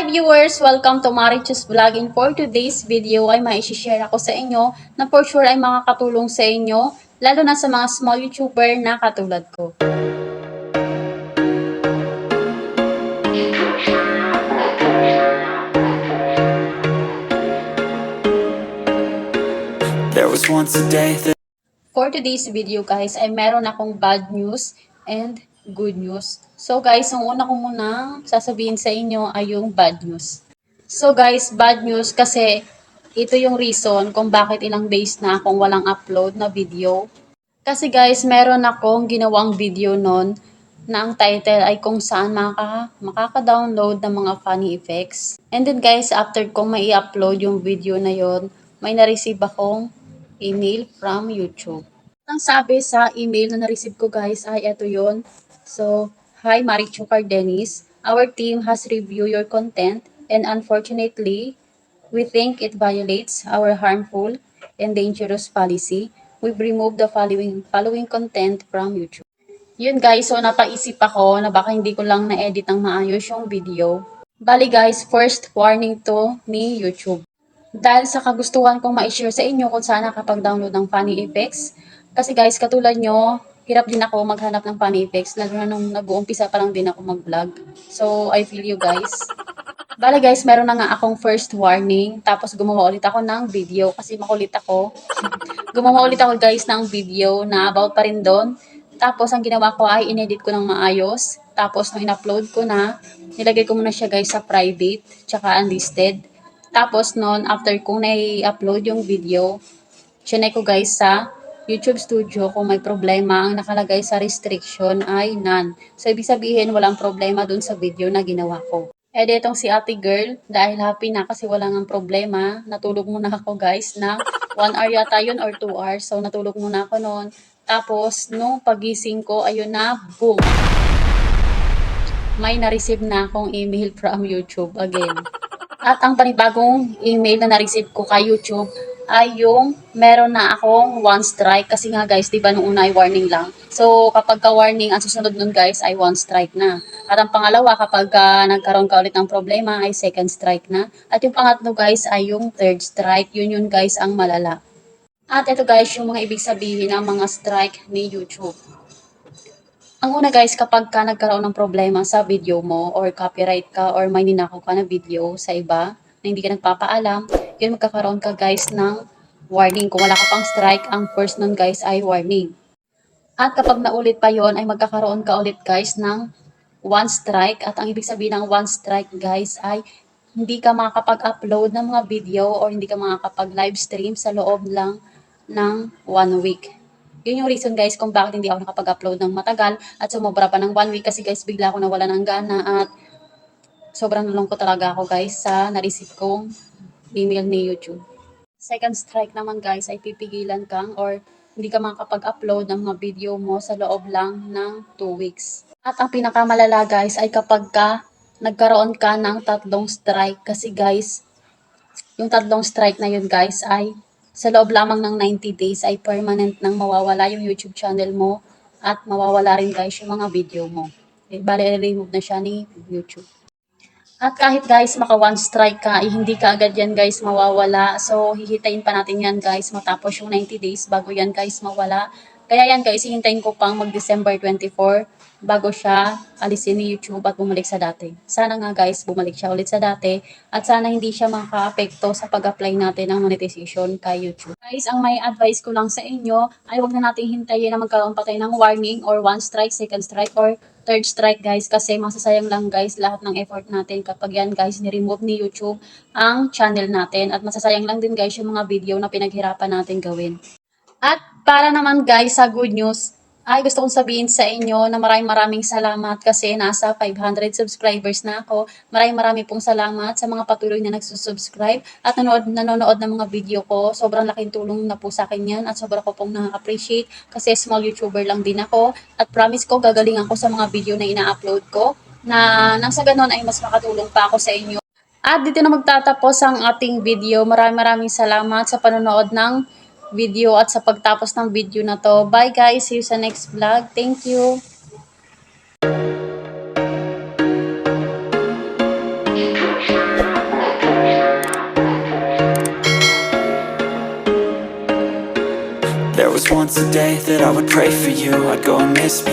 Hi viewers! Welcome to Marichus Vlog. And for today's video ay mai-share ako sa inyo na for sure ay makakatulong sa inyo, lalo na sa mga small YouTuber na katulad ko. There was once a day that For today's video guys ay meron akong bad news and good news. So guys, ang una ko munang sasabihin sa inyo ay yung bad news. So guys, bad news kasi ito yung reason kung bakit ilang days na akong walang upload na video. Kasi guys, meron akong ginawang video nun na ang title ay kung saan makaka-download ng mga funny effects. And then guys, after kong mai-upload yung video na yon, may na-receive akong email from YouTube. Ang sabi sa email na na-receive ko guys ay ito yon. So, hi Marichu Cardenis, our team has reviewed your content and unfortunately, we think it violates our harmful and dangerous policy. We've removed the following content from YouTube. Yun guys, so napaisip ako na baka hindi ko lang na-edit ng maayos yung video. Bali guys, first warning to ni YouTube. Dahil sa kagustuhan kong ma-share sa inyo kung saan nakapag-download ng funny effects. Kasi guys, katulad nyo, hirap din ako maghanap ng funny effects, lalo na nung nag-uumpisa pa lang din ako mag-vlog. So, I feel you guys. Bale guys, meron na nga akong first warning, tapos gumawa ulit ako ng video kasi makulit ako. Gumawa ulit ako guys ng video na about pa rin doon. Tapos ang ginawa ko ay inedit ko ng maayos. Tapos nung in-upload ko na, nilagay ko muna siya guys sa private, tsaka unlisted. Tapos noon, after kong na-upload yung video, chinek ko guys sa YouTube Studio kung may problema. Ang nakalagay sa restriction ay none. So, ibig sabihin, walang problema dun sa video na ginawa ko. Eh, ditong si ate girl, dahil happy na kasi wala nang problema, natulog muna ako guys na 1 hour yata yun or 2 hours. So, natulog muna ako noon. Tapos, nung pagising ko, ayun na, boom! May na-receive na akong email from YouTube again. At ang panibagong email na na-receive ko kay YouTube ay yung meron na akong 1 strike. Kasi nga guys, di ba nung una ay warning lang. So kapag ka-warning, ang susunod nun guys ay 1 strike na. At ang pangalawa, kapag nagkaroon ka ulit ng problema ay 2nd strike na. At yung pangatlo guys ay yung 3rd strike. Yun guys ang malala. At ito guys yung mga ibig sabihin ng mga strike ni YouTube. Ang una guys, kapag ka nagkaroon ng problema sa video mo or copyright ka or may ninakaw ka na video sa iba na hindi ka nagpapaalam, yun magkakaroon ka guys ng warning. Kung wala ka pang strike, ang first nun guys ay warning. At kapag naulit pa yon ay magkakaroon ka ulit guys ng 1 strike. At ang ibig sabihin ng 1 strike guys ay hindi ka makakapag-upload ng mga video or hindi ka makakapag-live stream sa loob lang ng 1 week. Yun yung reason guys kung bakit hindi ako nakapag-upload ng matagal at sumobra pa ng 1 week kasi guys bigla ako nawala ng gana at sobrang nalungkot talaga ako guys sa na-receive kong email ni YouTube. Second strike naman guys ay pipigilan kang or hindi ka makakapag-upload ng mga video mo sa loob lang ng 2 weeks. At ang pinakamalala guys ay kapag ka nagkaroon ka ng 3 strike kasi guys, yung 3 strike na yun guys ay sa loob lamang ng 90 days ay permanent nang mawawala yung YouTube channel mo at mawawala rin guys yung mga video mo. Bale, remove na siya ni YouTube. At kahit guys maka 1 strike ka, hindi ka agad yan guys mawawala. So, hihintayin pa natin yan guys matapos yung 90 days bago yan guys mawala. Kaya yan guys, hihintayin ko pang mag-December 24 bago siya alisin ni YouTube at bumalik sa dati. Sana nga guys, bumalik siya ulit sa dati at sana hindi siya maka-apekto sa pag-apply natin ng monetization kay YouTube. Guys, ang may advice ko lang sa inyo ay huwag na natin hintayin na magkaroon pa tayo ng warning or 1 strike, 2nd strike or 3rd strike guys kasi masasayang lang guys lahat ng effort natin kapag yan guys ni-remove ni YouTube ang channel natin at masasayang lang din guys yung mga video na pinaghirapan natin gawin. At para naman guys sa good news, ay gusto kong sabihin sa inyo na maraming salamat kasi nasa 500 subscribers na ako. Maraming pong salamat sa mga patuloy na nagsusubscribe at nanonood ng mga video ko. Sobrang laking tulong na po sa akin yan at sobrang ko pong na-appreciate kasi small YouTuber lang din ako. At promise ko gagaling ako sa mga video na ina-upload ko na nang sa ganun ay mas makatulong pa ako sa inyo. At dito na magtatapos ang ating video. Maraming salamat sa panonood ng video at sa pagtapos ng video na to. Bye guys! See you sa next vlog. Thank you! There was once a day that I would pray for you. I'd go and miss me.